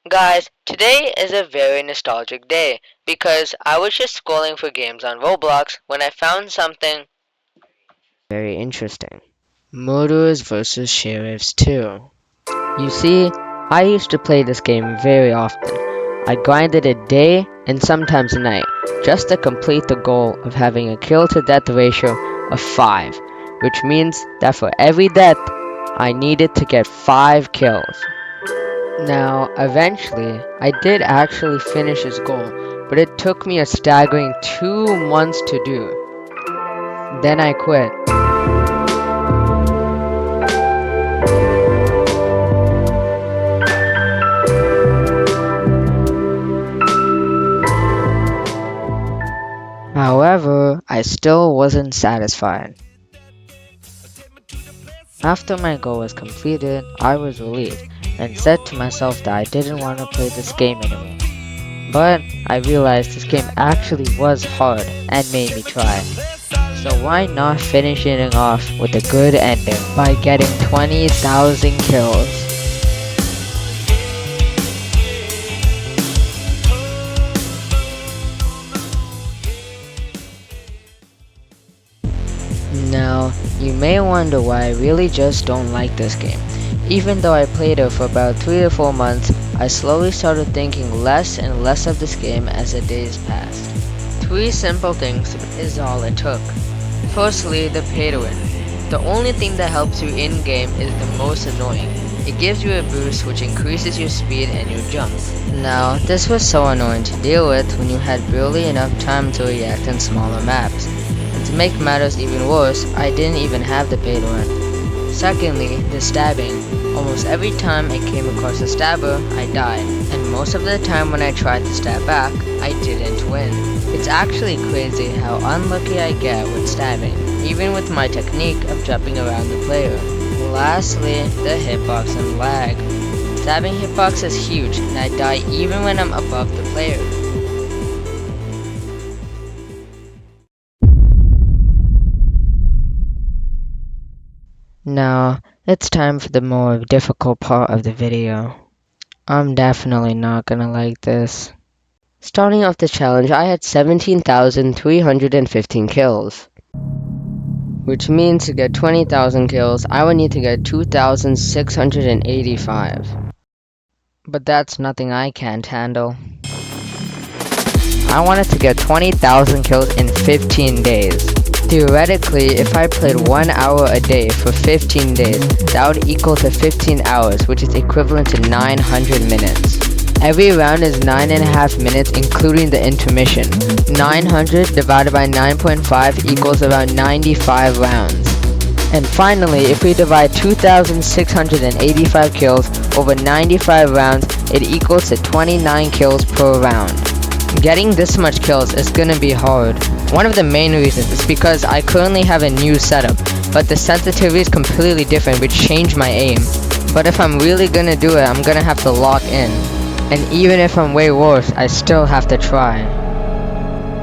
Guys, today is a very nostalgic day because I was just scrolling for games on Roblox when I found something very interesting. Murderers vs. Sheriffs 2. You see, I used to play this game very often. I grinded it day and sometimes night just to complete the goal of having a kill to death ratio of 5, which means that for every death, I needed to get 5 kills. Now, eventually, I did actually finish his goal, but it took me a staggering 2 months to do. Then I quit. However, I still wasn't satisfied. After my goal was completed, I was relieved and said to myself that I didn't want to play this game anymore. But I realized this game actually was hard and made me try. So why not finish it off with a good ending by getting 20,000 kills? Now, you may wonder why I really just don't like this game. Even though I played it for about 3 to 4 months, I slowly started thinking less and less of this game as the days passed. 3 simple things is all it took. Firstly, the pay to win. The only thing that helps you in-game is the most annoying. It gives you a boost which increases your speed and your jump. Now, this was so annoying to deal with when you had barely enough time to react in smaller maps. And to make matters even worse, I didn't even have the pay to win. Secondly, the stabbing. Almost every time I came across a stabber, I died, and most of the time when I tried to stab back, I didn't win. It's actually crazy how unlucky I get with stabbing, even with my technique of jumping around the player. Lastly, the hitbox and lag. Stabbing hitbox is huge, and I die even when I'm above the player. Now, it's time for the more difficult part of the video. I'm definitely not gonna like this. Starting off the challenge, I had 17,315 kills. Which means to get 20,000 kills, I would need to get 2,685. But that's nothing I can't handle. I wanted to get 20,000 kills in 15 days. Theoretically, if I played 1 hour a day for 15 days, that would equal to 15 hours, which is equivalent to 900 minutes. Every round is 9.5 minutes including the intermission. 900 divided by 9.5 equals around 95 rounds. And finally, if we divide 2,685 kills over 95 rounds, it equals to 29 kills per round. Getting this much kills is gonna be hard. One of the main reasons is because I currently have a new setup, but the sensitivity is completely different, which changed my aim. But if I'm really gonna do it, I'm gonna have to lock in. And even if I'm way worse, I still have to try.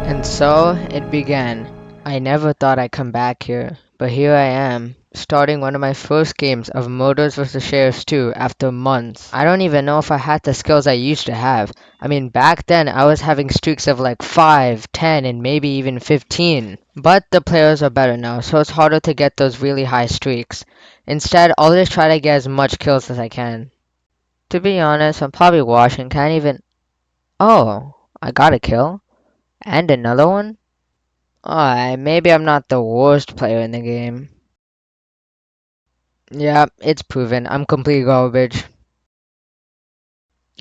And so, it began. I never thought I'd come back here, but here I am, starting one of my first games of Murderers vs. Sheriffs 2 after months. I don't even know if I had the skills I used to have. I mean, back then I was having streaks of like 5, 10, and maybe even 15. But the players are better now, so it's harder to get those really high streaks. Instead, I'll just try to get as much kills as I can. To be honest, I'm probably watching, can't even... Oh, I got a kill? And another one? Alright, maybe I'm not the worst player in the game. Yeah, it's proven. I'm complete garbage.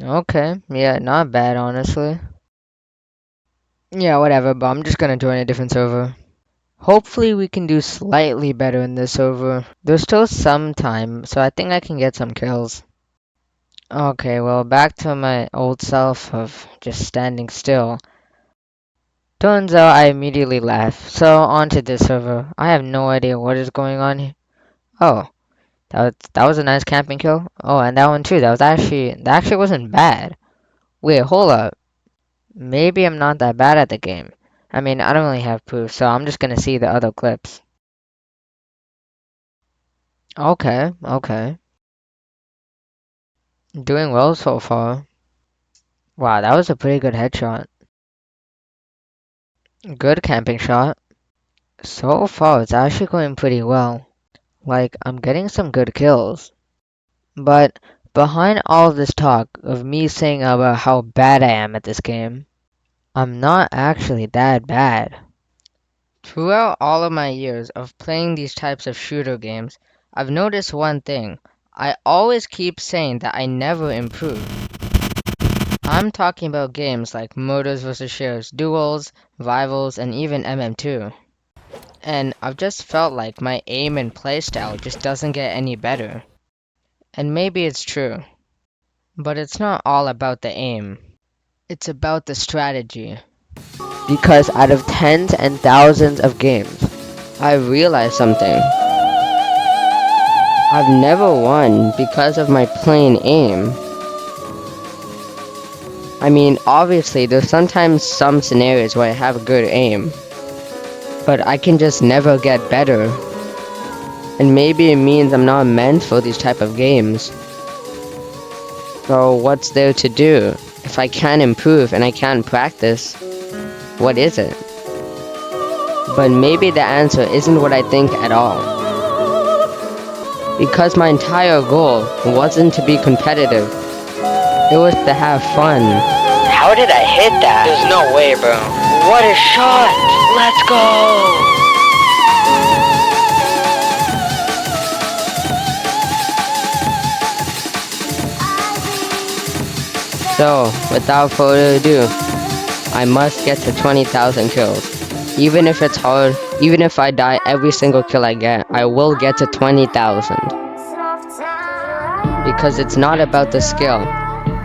Okay, yeah, not bad, honestly. Yeah, whatever, but I'm just gonna join a different server. Hopefully we can do slightly better in this server. There's still some time, so I think I can get some kills. Okay, well, back to my old self of just standing still. Turns out I immediately left, so onto this server. I have no idea what is going on here. Oh, that was a nice camping kill. Oh, and that one too. That actually wasn't bad. Wait, hold up. Maybe I'm not that bad at the game. I mean, I don't really have proof, so I'm just gonna see the other clips. Okay, okay. Doing well so far. Wow, that was a pretty good headshot. Good camping shot. So far, it's actually going pretty well. Like, I'm getting some good kills. But behind all of this talk of me saying about how bad I am at this game, I'm not actually that bad. Throughout all of my years of playing these types of shooter games, I've noticed one thing. I always keep saying that I never improve. I'm talking about games like Motors vs. Shares Duels, Rivals, and even MM2. And I've just felt like my aim and playstyle just doesn't get any better. And maybe it's true, but it's not all about the aim. It's about the strategy. Because out of tens and thousands of games, I realized something. I've never won because of my plain aim. I mean, obviously, there's sometimes some scenarios where I have good aim, but I can just never get better. And maybe it means I'm not meant for these type of games. So what's there to do? If I can't improve and I can't practice, what is it? But maybe the answer isn't what I think at all. Because my entire goal wasn't to be competitive. It was to have fun. How did I hit that? There's no way, bro. What a shot! Let's go! So, without further ado, I must get to 20,000 kills. Even if it's hard, even if I die every single kill I get, I will get to 20,000. Because it's not about the skill,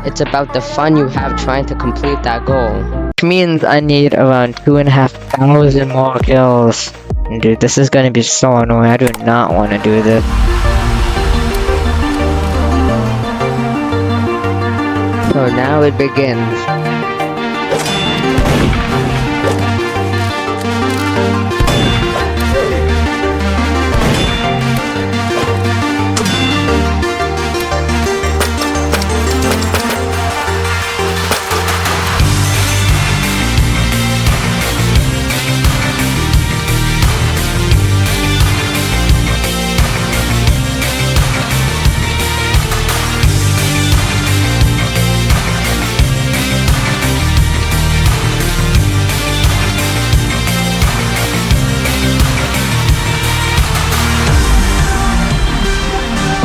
it's about the fun you have trying to complete that goal. Which means I need around 2,500 more kills. Dude, this is gonna be so annoying. I do not want to do this. So now it begins.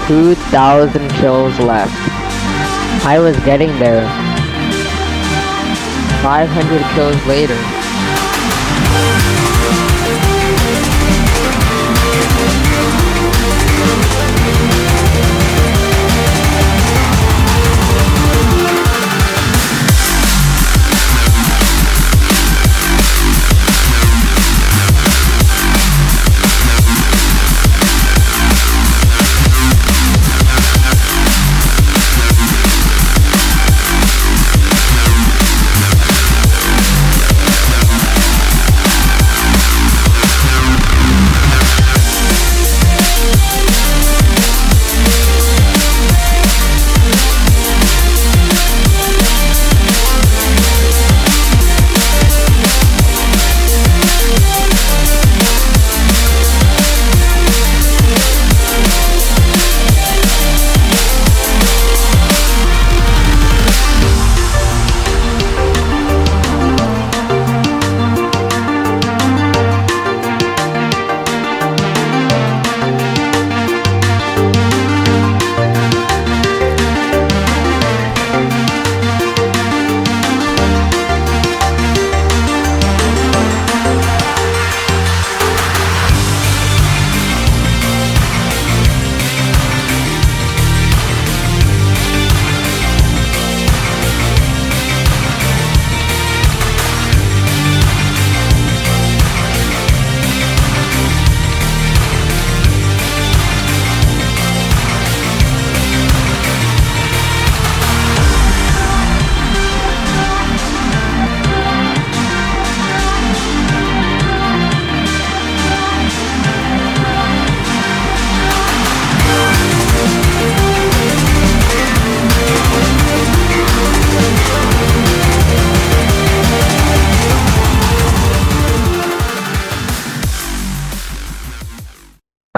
"2,000 kills left." I was getting there. 500 kills later.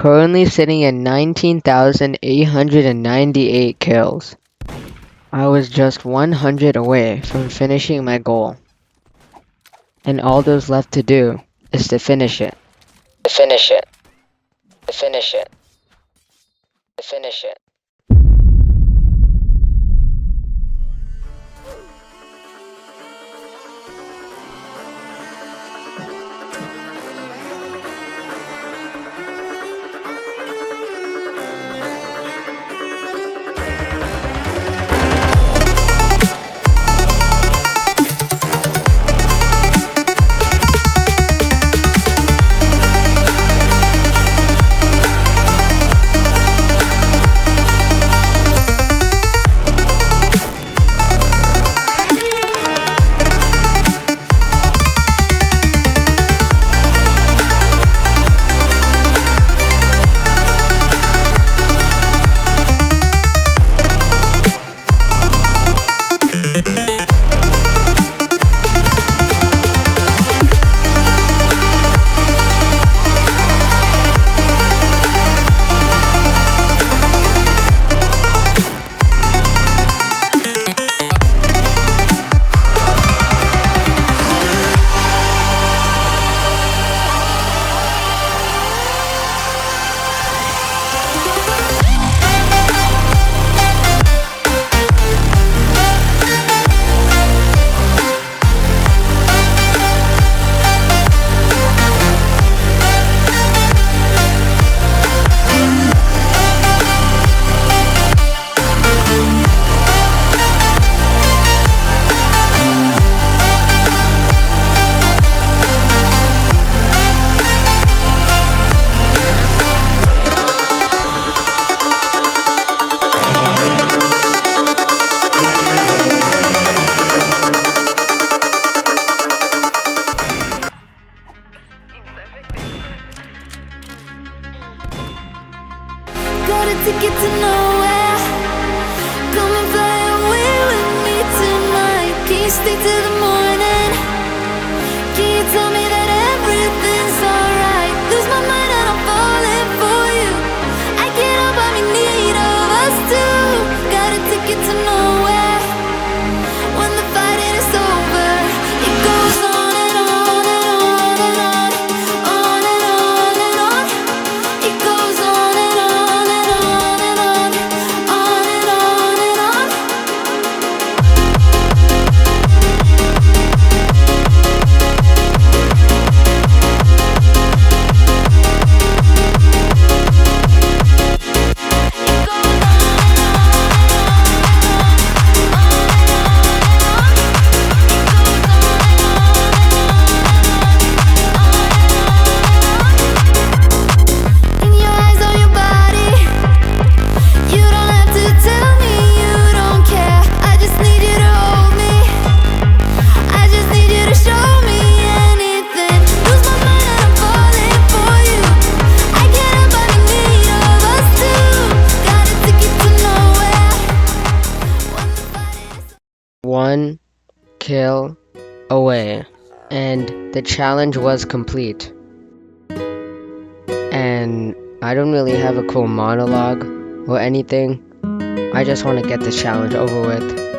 currently sitting at 19,898 kills. I was just 100 away from finishing my goal. And all there's left to do is to finish it. To finish it. To finish it. To finish it. Got a ticket to nowhere. Come and fly away with me tonight. Can you stay till the morning? Can you tell me that everything's alright? Lose my mind and I'm falling for you. I get up, I'm in need of us too. Got a ticket to nowhere. When the fighting is over, it goes on and on and on and on, on and on and on. It goes on and on and on and on, on and on and on. In your eyes, on your body, you don't have to tell me you don't care. I just need you to hold me. I just need you to show me anything. Lose my mind and I'm falling for you. I get up, I'm in need of us too. Got a ticket to nowhere. When the fighting is One kill away. And the challenge was complete. And I don't really have a cool monologue or anything. I just want to get this challenge over with.